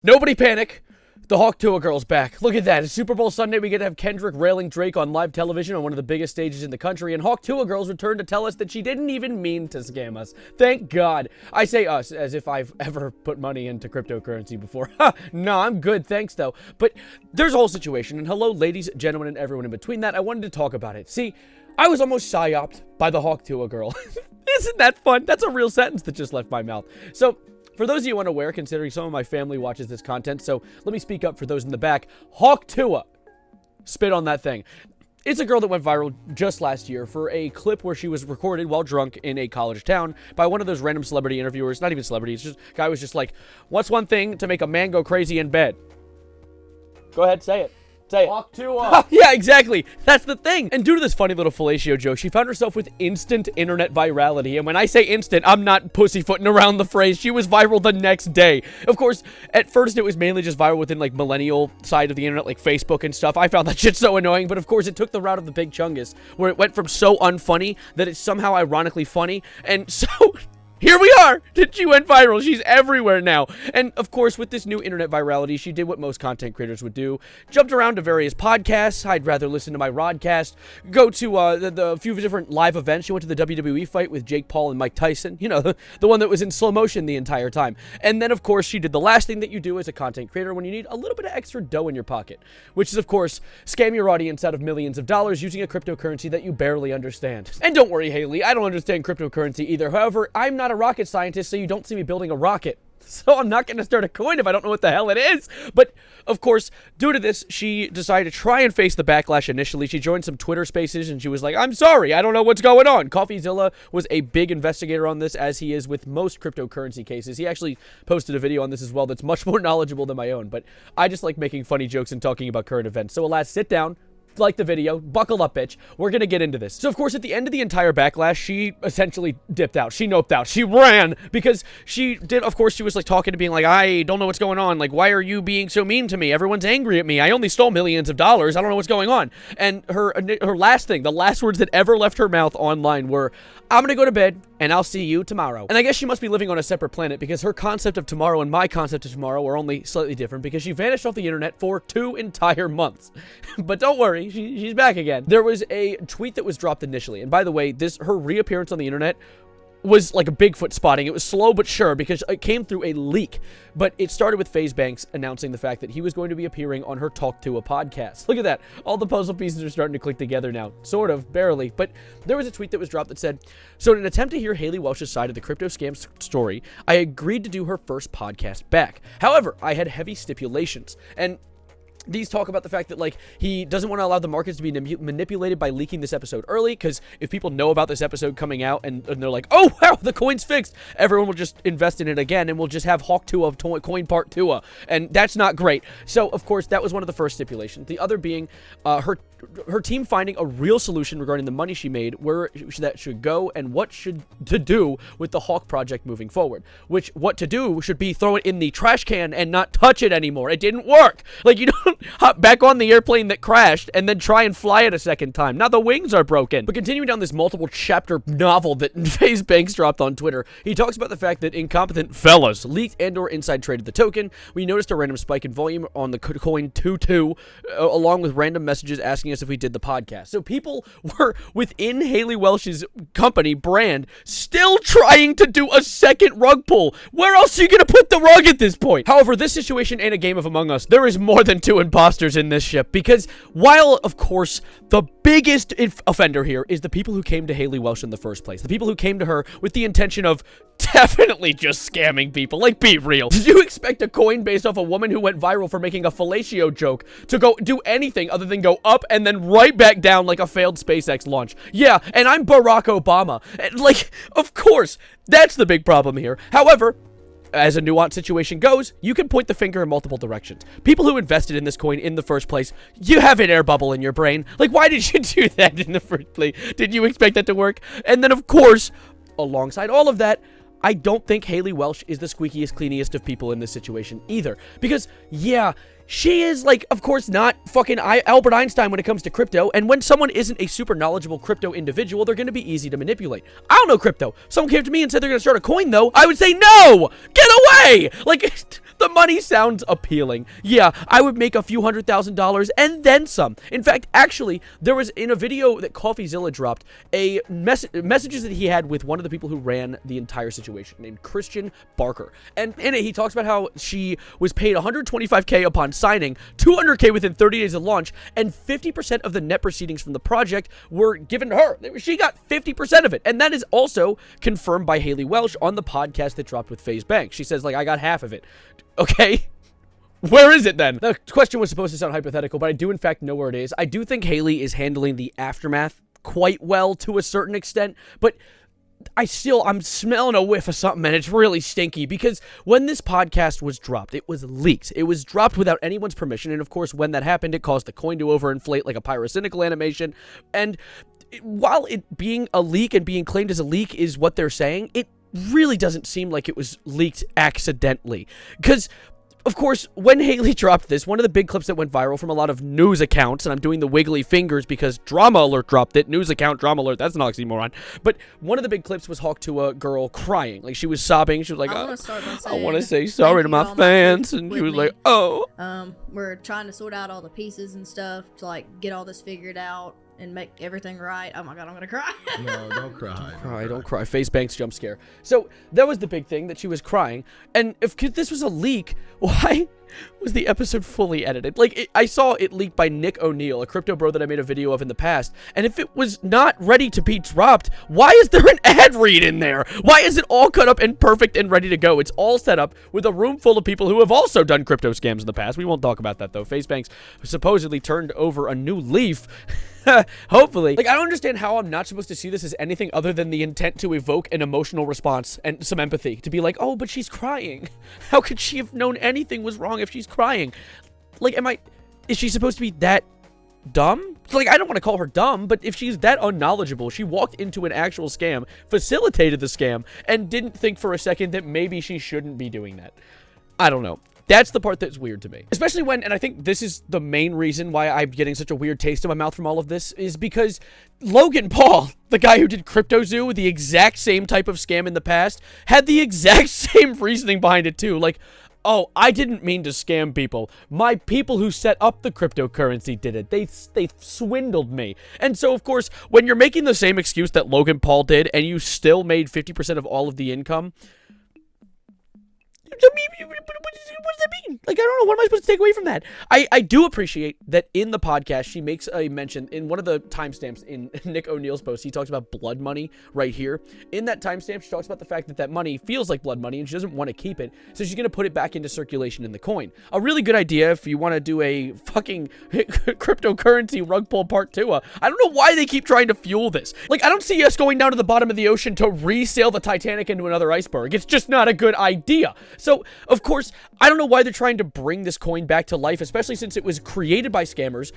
Nobody panic. The Hawk Tuah girl's back. Look at that. It's Super Bowl Sunday. We get to have Kendrick railing Drake on live television on one of the biggest stages in the country. And Hawk Tuah girls returned to tell us that she didn't even mean to scam us. Thank God. I say us as if I've ever put money into cryptocurrency before. No, I'm good. Thanks, though. But there's a whole situation. And hello, ladies, gentlemen, and everyone in between that. I wanted to talk about it. See, I was almost psyoped by the Hawk Tuah girl. Isn't that fun? That's a real sentence that just left my mouth. So, for those of you unaware, considering some of my family watches this content, so let me speak up for those in the back. Hawk Tuah. Spit on that thing. It's a girl that went viral just last year for a clip where she was recorded while drunk in a college town by one of those random celebrity interviewers. Not even celebrity, it's just, guy was just like, what's one thing to make a man go crazy in bed? Go ahead, say it. Say it. Hawk Tuah. Yeah, exactly. That's the thing. And due to this funny little fellatio joke, she found herself with instant internet virality. And when I say instant, I'm not pussyfooting around the phrase. She was viral the next day. Of course, at first it was mainly just viral within like millennial side of the internet, like Facebook and stuff. I found that shit so annoying. But of course, it took the route of the Big Chungus, where it went from so unfunny that it's somehow ironically funny. And so here we are. She went viral. She's everywhere now. And of course, with this new internet virality, she did what most content creators would do. Jumped around to various podcasts. I'd rather listen to my Rodcast. Go to the few different live events. She went to the WWE fight with Jake Paul and Mike Tyson. You know, the one that was in slow motion the entire time. And then, of course, she did the last thing that you do as a content creator when you need a little bit of extra dough in your pocket. Which is, of course, scam your audience out of millions of dollars using a cryptocurrency that you barely understand. And don't worry, Haliey, I don't understand cryptocurrency either. However, I'm not a rocket scientist, so you don't see me building a rocket. So I'm not going to start a coin if I don't know what the hell it is. But, of course, due to this, she decided to try and face the backlash initially. She joined some Twitter spaces, and she was like, I'm sorry, I don't know what's going on. CoffeeZilla was a big investigator on this, as he is with most cryptocurrency cases. He actually posted a video on this as well that's much more knowledgeable than my own. But I just like making funny jokes and talking about current events. So, alas, sit down. Like the video, buckle up, bitch. We're gonna get into this. So, of course, at the end of the entire backlash, she essentially dipped out. She noped out. She ran because she did, of course, she was like talking to being like, I don't know what's going on. Like, why are you being so mean to me? Everyone's angry at me. I only stole millions of dollars. I don't know what's going on. And her last thing, the last words that ever left her mouth online were, I'm gonna go to bed and I'll see you tomorrow. And I guess she must be living on a separate planet because her concept of tomorrow and my concept of tomorrow are only slightly different because she vanished off the internet for 2 entire months. But don't worry, she's back again. There was a tweet that was dropped initially. And by the way, her reappearance on the internet was like a Bigfoot spotting. It was slow but sure because it came through a leak. But it started with Faze announcing the fact that he was going to be appearing on her Hawk Tuah podcast. Look at that. All the puzzle pieces are starting to click together now. Sort of, barely. But there was a tweet that was dropped that said, so in an attempt to hear Haliey Welch's side of the crypto scam story, I agreed to do her first podcast back. However, I had heavy stipulations. And these talk about the fact that, like, he doesn't want to allow the markets to be manipulated by leaking this episode early, because if people know about this episode coming out and they're like, oh, wow, the coin's fixed, everyone will just invest in it again, and we'll just have Hawk Tuah coin part Tuah, and that's not great. So, of course, that was one of the first stipulations. The other being her team finding a real solution regarding the money she made, where that should go, and what to do with the Hawk project moving forward. Which, what to do should be throw it in the trash can and not touch it anymore. It didn't work. Like, you don't hop back on the airplane that crashed and then try and fly it a second time. Now the wings are broken. But continuing down this multiple chapter novel that Faze dropped on Twitter, he talks about the fact that incompetent fellas leaked and/or inside traded the token. We noticed a random spike in volume on the coin 2-2, along with random messages asking us if we did the podcast. So people were within Haliey Welch's company brand still trying to do a second rug pull. Where else are you going to put the rug at this point? However, this situation ain't a game of Among Us. There is more than 2 imposters in this ship, because while, of course, the biggest offender here is the people who came to Haliey Welch in the first place, the people who came to her with the intention of definitely just scamming people. Like, be real. Did you expect a coin based off a woman who went viral for making a fellatio joke to go do anything other than go up and then right back down like a failed SpaceX launch? Yeah, and I'm Barack Obama. Like, of course, that's the big problem here. However, as a nuanced situation goes, you can point the finger in multiple directions. People who invested in this coin in the first place, you have an air bubble in your brain. Like, why did you do that in the first place? Did you expect that to work? And then, of course, alongside all of that, I don't think Haliey Welch is the squeakiest, cleanest of people in this situation either. Because, yeah, she is, like, of course not fucking Albert Einstein when it comes to crypto, and when someone isn't a super knowledgeable crypto individual, they're going to be easy to manipulate. I don't know crypto. Someone came to me and said they're going to start a coin, though. I would say, no! Get away! Like, The money sounds appealing. Yeah, I would make a few $100,000 and then some. In fact, actually, there was in a video that CoffeeZilla dropped a messages that he had with one of the people who ran the entire situation named Christian Barker. And in it, he talks about how she was paid $125K upon signing, $200K within 30 days of launch, and 50% of the net proceedings from the project were given to her. She got 50% of it. And that is also confirmed by Haliey Welch on the podcast that dropped with Faze Banks. She says, like, I got half of it. Okay. Where is it then? The question was supposed to sound hypothetical, but I do in fact know where it is. I do think Haliey is handling the aftermath quite well to a certain extent, but I'm smelling a whiff of something, and it's really stinky, because when this podcast was dropped, it was leaked. It was dropped without anyone's permission, and of course, when that happened, it caused the coin to overinflate like a pyrocynical animation, and while it being a leak and being claimed as a leak is what they're saying, it really doesn't seem like it was leaked accidentally, because of course, when Haliey dropped this, one of the big clips that went viral from a lot of news accounts, and I'm doing the wiggly fingers because Drama Alert dropped it, news account, Drama Alert, that's an oxymoron, but one of the big clips was Hawk Tuah girl crying, like she was sobbing, she was like, I want to say sorry to my fans, and she was like, oh. We're trying to sort out all the pieces and stuff to like get all this figured out and make everything right. Oh my god, I'm gonna cry. No, don't cry. Don't cry. Faze Banks jump scare. So that was the big thing, that she was crying. And if this was a leak, why was the episode fully edited? Like, I saw it leaked by Nick O'Neill, a crypto bro that I made a video of in the past. And if it was not ready to be dropped, why is there an ad read in there? Why is it all cut up and perfect and ready to go? It's all set up with a room full of people who have also done crypto scams in the past. We won't talk about that though. Faze Banks supposedly turned over a new leaf. Hopefully. Like, I don't understand how I'm not supposed to see this as anything other than the intent to evoke an emotional response and some empathy. To be like, oh, but she's crying. How could she have known anything was wrong if she's crying? Like, is she supposed to be that dumb? Like, I don't want to call her dumb, but if she's that unknowledgeable, she walked into an actual scam, facilitated the scam, and didn't think for a second that maybe she shouldn't be doing that. I don't know. That's the part that's weird to me. Especially when, and I think this is the main reason why I'm getting such a weird taste in my mouth from all of this, is because Logan Paul, the guy who did CryptoZoo, the exact same type of scam in the past, had the exact same reasoning behind it too. Like, oh, I didn't mean to scam people. My people who set up the cryptocurrency did it. They swindled me. And so, of course, when you're making the same excuse that Logan Paul did, and you still made 50% of all of the income, what does that mean? Like, I don't know. What am I supposed to take away from that? I do appreciate that in the podcast, she makes a mention in one of the timestamps in Nick O'Neill's post. He talks about blood money right here. In that timestamp, she talks about the fact that that money feels like blood money and she doesn't want to keep it. So she's going to put it back into circulation in the coin. A really good idea if you want to do a fucking cryptocurrency rug pull part 2. I don't know why they keep trying to fuel this. Like, I don't see us going down to the bottom of the ocean to resail the Titanic into another iceberg. It's just not a good idea. So, of course, I don't know why they're trying to bring this coin back to life, especially since it was created by scammers,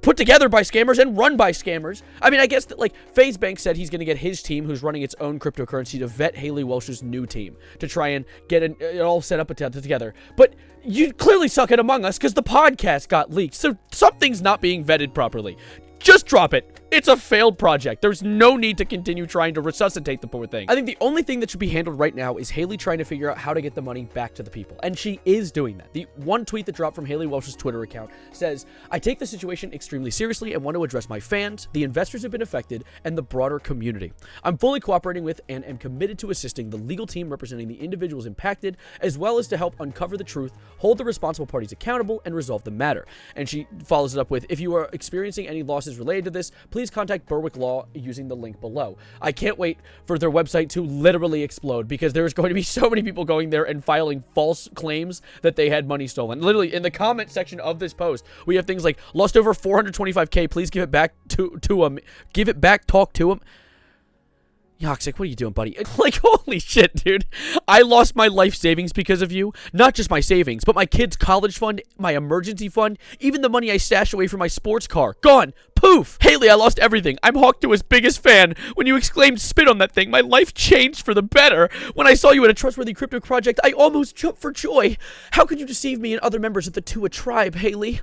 put together by scammers, and run by scammers. I mean, I guess that, like, Faze Banks said he's going to get his team, who's running its own cryptocurrency, to vet Haliey Welch's new team to try and get it all set up together. But you clearly suck at Among Us because the podcast got leaked, so something's not being vetted properly. Just drop it. It's a failed project. There's no need to continue trying to resuscitate the poor thing. I think the only thing that should be handled right now is Haliey trying to figure out how to get the money back to the people. And she is doing that. The one tweet that dropped from Haliey Welch's Twitter account says, I take the situation extremely seriously and want to address my fans, the investors who have been affected, and the broader community. I'm fully cooperating with and am committed to assisting the legal team representing the individuals impacted, as well as to help uncover the truth, hold the responsible parties accountable, and resolve the matter. And she follows it up with, if you are experiencing any losses related to this, please contact Berwick Law using the link below. I can't wait for their website to literally explode because there's going to be so many people going there and filing false claims that they had money stolen. Literally, in the comment section of this post, we have things like, lost over 425K, please give it back to him. Give it back, talk to him. Yoxic, what are you doing, buddy? Like, holy shit, dude. I lost my life savings because of you. Not just my savings, but my kid's college fund, my emergency fund, even the money I stashed away from my sports car. Gone. Poof. Haliey, I lost everything. I'm Hawk Tuah's biggest fan. When you exclaimed spit on that thing, my life changed for the better. When I saw you at a trustworthy crypto project, I almost jumped for joy. How could you deceive me and other members of the Tuah tribe, Haliey?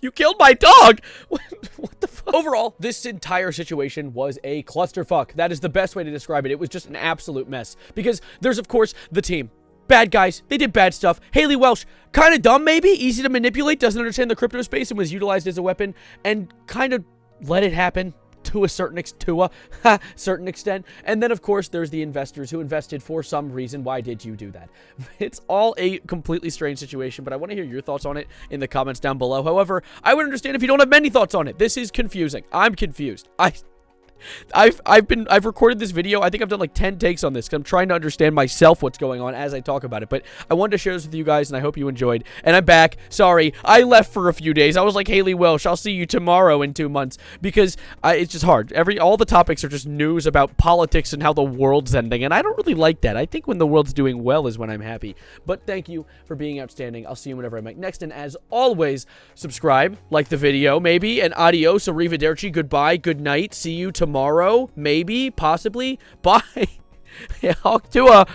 You killed my dog! What the fuck? Overall, this entire situation was a clusterfuck. That is the best way to describe it. It was just an absolute mess. Because there's, of course, the team. bad guys. They did bad stuff. Haliey Welch, kind of dumb maybe, easy to manipulate, doesn't understand the crypto space, and was utilized as a weapon, and kind of let it happen to a certain extent. And then, of course, there's the investors who invested for some reason. Why did you do that? It's all a completely strange situation, but I want to hear your thoughts on it in the comments down below. However, I would understand if you don't have many thoughts on it. This is confusing. I'm confused. I've recorded this video. I think I've done like 10 takes on this because I'm trying to understand myself what's going on as I talk about it. But I wanted to share this with you guys, and I hope you enjoyed. And I'm back. Sorry, I left for a few days. I was like, Haliey Welch, I'll see you tomorrow in 2 months, because it's just hard. All the topics are just news about politics and how the world's ending, and I don't really like that. I think when the world's doing well is when I'm happy. But thank you for being outstanding. I'll see you whenever I make next. And as always, subscribe, like the video, maybe, and adios, arrivederci, goodbye, good night. See you tomorrow, maybe, possibly. Bye. Hawk Tuah.